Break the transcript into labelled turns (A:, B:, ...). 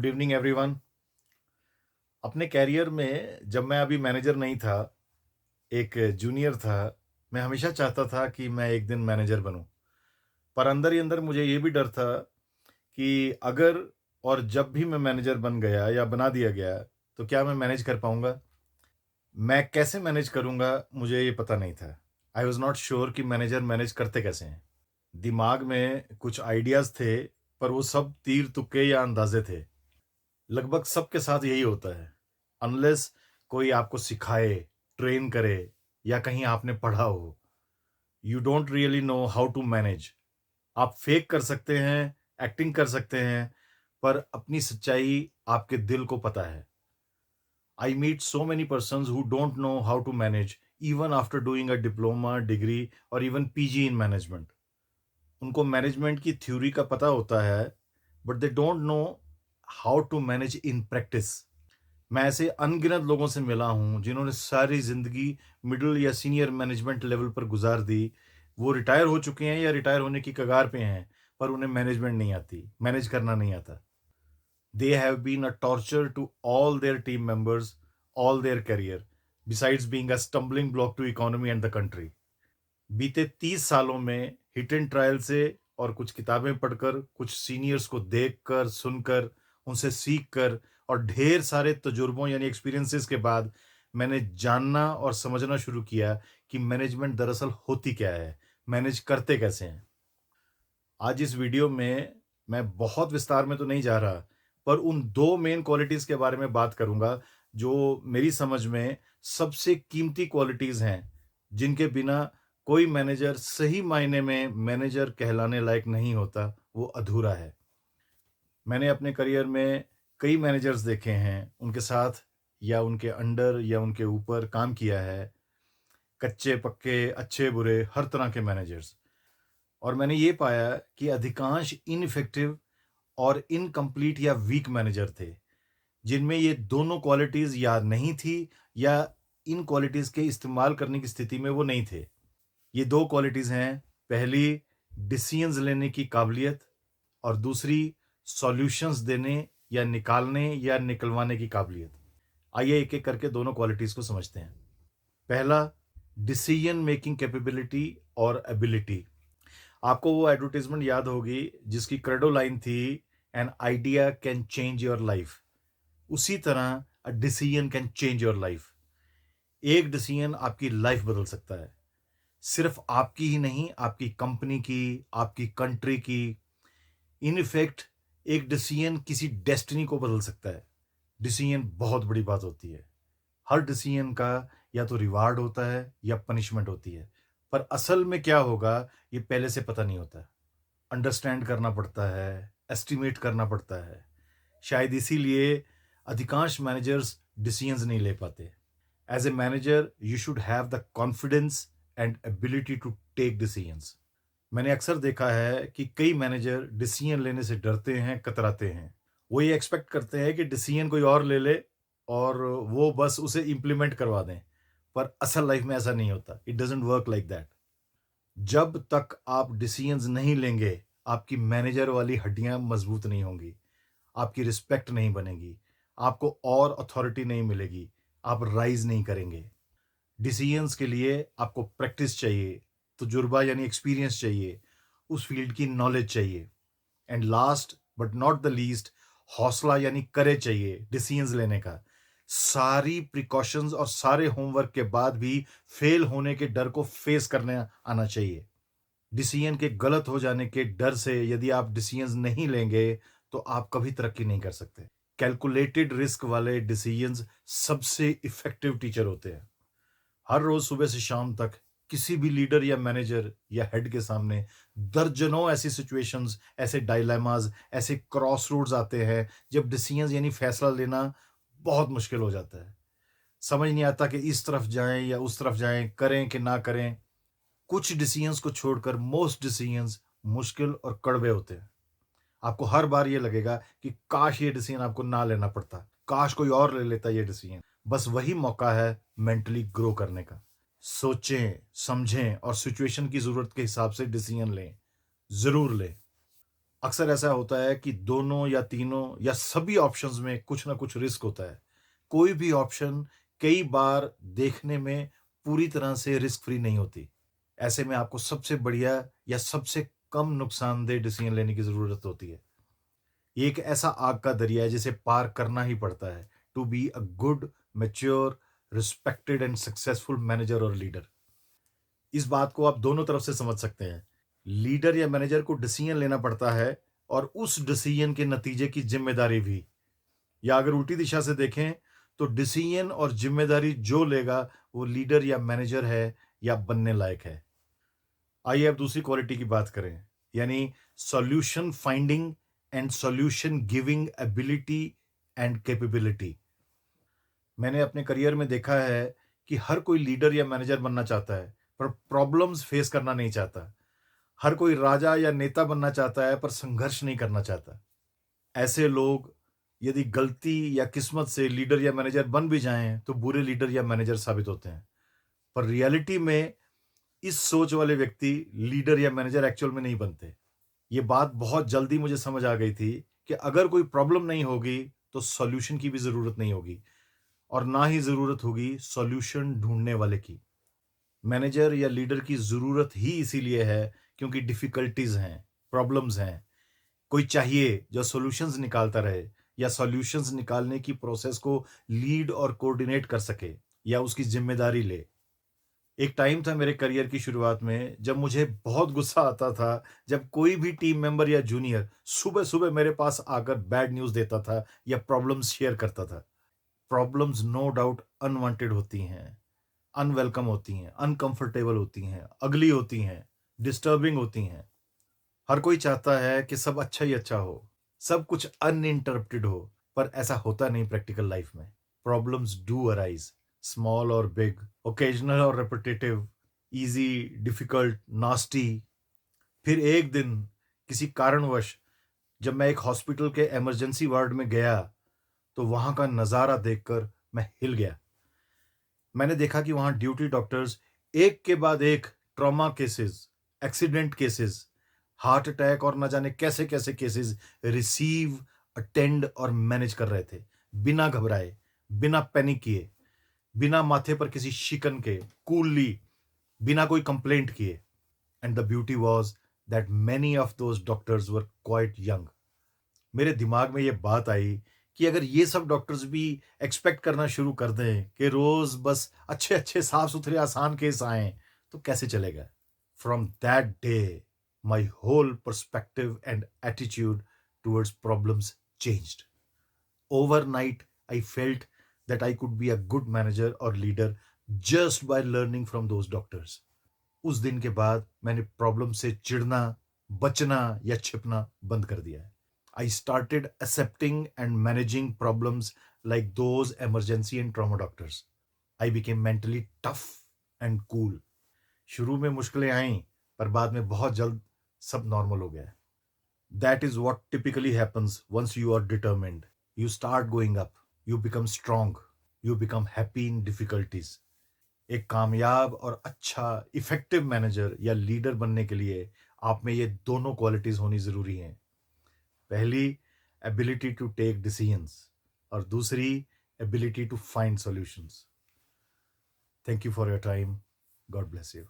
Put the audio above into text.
A: Good evening everyone. अपने career में जब मैं अभी मैनेजर नहीं था, एक जूनियर था, मैं हमेशा चाहता था कि मैं एक दिन मैनेजर बनूं। पर अंदर ही अंदर मुझे ये भी डर था कि अगर और जब भी मैं मैनेजर बन गया या बना दिया गया, तो क्या मैं मैनेज कर पाऊंगा? मैं कैसे मैनेज करूंगा, मुझे ये पता नहीं था। आई वॉज नॉट श्योर कि मैनेजर मैनेज करते कैसे हैं। दिमाग में कुछ आइडियाज थे, पर वो सब तीर तुक्के या अंदाजे थे। लगभग सबके साथ यही होता है। अनलेस कोई आपको सिखाए, ट्रेन करे या कहीं आपने पढ़ा हो, you don't really know how to manage. आप फेक कर सकते हैं, एक्टिंग कर सकते हैं, पर अपनी सच्चाई आपके दिल को पता है। I meet so many persons who don't know how to manage even after doing a diploma, degree और इवन पीजी इन मैनेजमेंट। उनको मैनेजमेंट की थ्योरी का पता होता है, but they don't know how to manage in practice. मैं ऐसे अनगिनत लोगों से मिला हूँ जिन्होंने सारी ज़िंदगी मिडल या सीनियर मैनेजमेंट लेवल पर गुजार दी। वो रिटायर हो चुके हैं या रिटायर होने की कगार पे हैं, पर उन्हें मैनेजमेंट नहीं आती, मैनेज करना नहीं आता। They have been a torture to all their team members, all their career, besides being a stumbling block to economy and the country. बीते 30 सालों में हिट एंड ट्रायल से और कुछ किताबें पढ़कर, कुछ सीनियर्स को देखकर, सुनकर, उनसे सीखकर और ढेर सारे तजुर्बों यानी एक्सपीरियंसेस के बाद मैंने जानना और समझना शुरू किया कि मैनेजमेंट दरअसल होती क्या है, मैनेज करते कैसे हैं। आज इस वीडियो में मैं बहुत विस्तार में तो नहीं जा रहा, पर उन 2 मेन क्वालिटीज़ के बारे में बात करूँगा, जो मेरी समझ में सबसे कीमती क्वालिटीज़ हैं, जिनके बिना कोई मैनेजर सही मायने में मैनेजर कहलाने लायक नहीं होता, वो अधूरा है। मैंने अपने करियर में कई मैनेजर्स देखे हैं, उनके साथ या उनके अंडर या उनके ऊपर काम किया है, कच्चे-पक्के, अच्छे-बुरे, हर तरह के मैनेजर्स। और मैंने ये पाया कि अधिकांश इनइफेक्टिव और इनकम्प्लीट या वीक मैनेजर थे, जिनमें ये दोनों क्वालिटीज़ या नहीं थी या इन क्वालिटीज़ के इस्तेमाल करने की स्थिति में वो नहीं थे। ये 2 क्वालिटीज़ हैं, पहली डिसीज़न्स लेने की काबिलियत और दूसरी सॉल्यूशंस देने या निकालने या निकलवाने की काबिलियत। आइए एक-एक करके दोनों क्वालिटीज़ को समझते हैं। पहला, डिसीजन मेकिंग कैपेबिलिटी और एबिलिटी। आपको वो एडवर्टाइज़मेंट याद होगी जिसकी क्रेडो लाइन थी, an idea can change your life. उसी तरह a decision can change your life. एक डिसीजन आपकी लाइफ बदल सकता है। सिर्फ आपकी ही नहीं, आपकी कंपनी की, आपकी कंट्री की। इन इफेक्ट एक डिसीजन किसी डेस्टिनी को बदल सकता है। डिसीजन बहुत बड़ी बात होती है। हर डिसीजन का या तो रिवार्ड होता है या पनिशमेंट होती है, पर असल में क्या होगा ये पहले से पता नहीं होता। अंडरस्टैंड करना पड़ता है, एस्टिमेट करना पड़ता है। शायद इसीलिए अधिकांश मैनेजर्स डिसीजंस नहीं ले पाते। As a manager you should have the confidence and ability to take decisions. मैंने अक्सर देखा है कि कई मैनेजर डिसीजन लेने से डरते हैं, कतराते हैं। वो ये एक्सपेक्ट करते हैं कि डिसीजन कोई और ले ले और वो बस उसे इम्प्लीमेंट करवा दें। पर असल लाइफ में ऐसा नहीं होता। It doesn't work like that. जब तक आप डिसीजंस नहीं लेंगे, आपकी मैनेजर वाली हड्डियाँ मजबूत नहीं होंगी, आपकी रिस्पेक्ट नहीं बनेगी, आपको और अथॉरिटी नहीं मिलेगी, आप राइज़ नहीं करेंगे। डिसीजंस के लिए आपको प्रैक्टिस चाहिए, तजुर्बा यानी एक्सपीरियंस चाहिए, उस फील्ड की नॉलेज चाहिए। And last but not the least, हौसला यानी करेज चाहिए डिसीजंस लेने का। सारी प्रिकॉशंस और सारे होमवर्क के बाद भी फेल होने के डर को फेस करने आना चाहिए। डिसीजन के गलत हो जाने के डर से यदि आप डिसीजंस नहीं लेंगे, तो आप कभी तरक्की नहीं कर सकते। कैलकुलेटेड रिस्क वाले डिसीजंस सबसे इफेक्टिव टीचर होते हैं। हर रोज सुबह से शाम तक किसी भी लीडर या मैनेजर या हेड के सामने दर्जनों ऐसी सिचुएशंस, ऐसे डायलेमास, ऐसे क्रॉस रोड्स आते हैं जब डिसीजंस यानी फैसला लेना बहुत मुश्किल हो जाता है। समझ नहीं आता कि इस तरफ जाएं या उस तरफ जाएं, करें कि ना करें। कुछ डिसीजंस को छोड़कर मोस्ट डिसीजंस मुश्किल और कड़वे होते हैं। आपको हर बार ये लगेगा कि काश ये डिसीजन आपको ना लेना पड़ता, काश कोई और ले लेता ये डिसीजन। बस वही मौका है मेंटली ग्रो करने का। सोचें, समझें और सिचुएशन की ज़रूरत के हिसाब से डिसीजन लें, ज़रूर लें। अक्सर ऐसा होता है कि दोनों या तीनों या सभी ऑप्शंस में कुछ ना कुछ रिस्क होता है। कोई भी ऑप्शन कई बार देखने में पूरी तरह से रिस्क फ्री नहीं होती। ऐसे में आपको सबसे बढ़िया या सबसे कम नुकसानदेह डिसीजन लेने की ज़रूरत होती है। ये एक ऐसा आग का दरिया है जिसे पार करना ही पड़ता है to be a good, mature, respected and successful manager और लीडर। इस बात को आप दोनों तरफ से समझ सकते हैं। लीडर या मैनेजर को डिसीजन लेना पड़ता है और उस डिसीजन के नतीजे की ज़िम्मेदारी भी। या अगर उल्टी दिशा से देखें तो डिसीजन और ज़िम्मेदारी जो लेगा वो लीडर या मैनेजर है या बनने लायक है। आइए अब दूसरी क्वालिटी की बात करें, यानी solution finding and solution giving ability and capability. मैंने अपने करियर में देखा है कि हर कोई लीडर या मैनेजर बनना चाहता है, पर प्रॉब्लम्स फेस करना नहीं चाहता। हर कोई राजा या नेता बनना चाहता है, पर संघर्ष नहीं करना चाहता। ऐसे लोग यदि गलती या किस्मत से लीडर या मैनेजर बन भी जाएं, तो बुरे लीडर या मैनेजर साबित होते हैं। पर रियलिटी में इस सोच वाले व्यक्ति लीडर या मैनेजर एक्चुअल में नहीं बनते। ये बात बहुत जल्दी मुझे समझ आ गई थी कि अगर कोई प्रॉब्लम नहीं होगी, तो सॉल्यूशन की भी ज़रूरत नहीं होगी और ना ही ज़रूरत होगी सॉल्यूशन ढूँढने वाले की। मैनेजर या लीडर की ज़रूरत ही इसीलिए है क्योंकि डिफ़िकल्टीज़ हैं, प्रॉब्लम्स हैं। कोई चाहिए जो सॉल्यूशंस निकालता रहे या सॉल्यूशंस निकालने की प्रोसेस को लीड और कोऑर्डिनेट कर सके या उसकी ज़िम्मेदारी ले। एक टाइम था मेरे करियर की शुरुआत में जब मुझे बहुत गुस्सा आता था, जब कोई भी टीम मेंबर या जूनियर सुबह-सुबह मेरे पास आकर बैड न्यूज़ देता था या प्रॉब्लम्स शेयर करता था। प्रॉब्लम्स नो डाउट अनवांटेड होती हैं, अनवेलकम होती हैं, अनकंफर्टेबल होती हैं, अगली होती हैं, डिस्टर्बिंग होती हैं। हर कोई चाहता है कि सब अच्छा ही अच्छा हो, सब कुछ अनइंटरप्टेड हो, पर ऐसा होता नहीं प्रैक्टिकल लाइफ में। प्रॉब्लम्स डू अराइज, स्मॉल और बिग, ओकेजनल और रिपिटेटिव, ईज़ी, डिफिकल्ट, नास्टी। फिर एक दिन किसी कारणवश जब मैं एक हॉस्पिटल के इमरजेंसी वार्ड में गया, तो वहाँ का नज़ारा देखकर मैं हिल गया। मैंने देखा कि वहाँ ड्यूटी डॉक्टर्स एक के बाद एक trauma cases, accident cases, heart attack और ना जाने कैसे-कैसे केसेस रिसीव, अटेंड और मैनेज कर रहे थे। बिना घबराए, बिना पैनिक किए, बिना माथे पर किसी शिकन के, कूलली, बिना कोई कंप्लेंट किए। And the beauty was that many of those doctors were quite young. मेरे दिमाग में ये बात आई कि अगर ये सब डॉक्टर्स भी एक्सपेक्ट करना शुरू कर दें कि रोज बस अच्छे-अच्छे साफ-सुथरे आसान केस आएँ, तो कैसे चलेगा? From that day, my whole perspective and attitude towards problems changed. Overnight, I felt that I could be a good manager or leader just by learning from those doctors. उस दिन के बाद मैंने प्रॉब्लम से चिढ़ना, बचना या छिपना बंद कर दिया है। I started accepting and managing problems like those emergency and trauma doctors. I became mentally tough and cool. शुरू में मुश्किलें आईं, पर बाद में बहुत जल्द सब नॉर्मल हो गया। That is what typically happens once you are determined. You start going up, you become strong, you become happy in difficulties. एक कामयाब और अच्छा इफेक्टिव मैनेजर या लीडर बनने के लिए आप में ये दोनों क्वालिटीज होनी ज़रूरी हैं। पहली, एबिलिटी टू टेक डिसीजंस और दूसरी, ability to find solutions. Thank you for your time. God bless you.